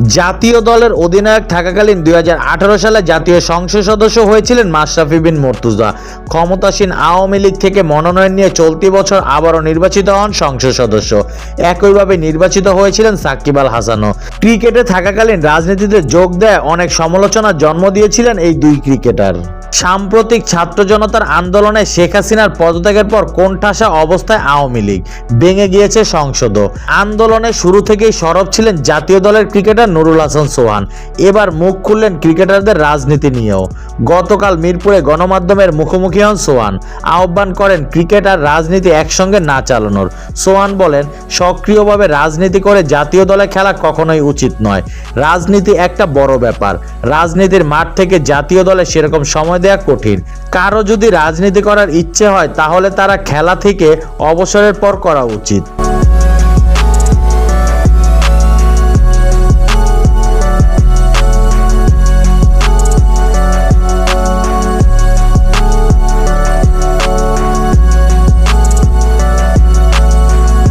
জাতীয় দলের অধিনায়ক থাকাকালীন 2018 সালে জাতীয় সংসদ সদস্য হয়েছিলেন মাশরাফি বিন মুর্তজা। ক্ষমতাসীন আওয়ামী লীগ থেকে মনোনয়ন নিয়ে চলতি বছর আবারও নির্বাচিত হন সংসদ সদস্য। একইভাবে নির্বাচিত হয়েছিলেন সাকিব আল হাসানও। ক্রিকেটে থাকাকালীন রাজনীতিতে যোগ দেয় অনেক সমালোচনার জন্ম দিয়েছিলেন এই দুই ক্রিকেটার। সাম্প্রতিক ছাত্র জনতার আন্দোলনে শেখ হাসিনার পদত্যাগের পর কোণঠাসা অবস্থায় আওয়ামী লীগ, ভেঙে গিয়েছে সংসদও। আন্দোলনের শুরু থেকেই সরব ছিলেন জাতীয় দলের ক্রিকেটার নুরুল হাসান সোহান। এবার মুখ খুললেন ক্রিকেটারদের রাজনীতি নিয়েও। গতকাল মিরপুরে গণমাধ্যমের মুখোমুখি হন সোহান, আহ্বান করেন ক্রিকেট আর রাজনীতি একসঙ্গে না চালানোর। সোহান বলেন, সক্রিয়ভাবে রাজনীতি করে জাতীয় দলে খেলা কখনোই উচিত নয়। রাজনীতি একটা বড় ব্যাপার। রাজনীতির মাঠ থেকে জাতীয় দলে সেরকম সময় দেয়া কঠিন। কারো যদি রাজনীতি করার ইচ্ছে হয় তাহলে তারা খেলা থেকে অবসরের পর করা উচিত।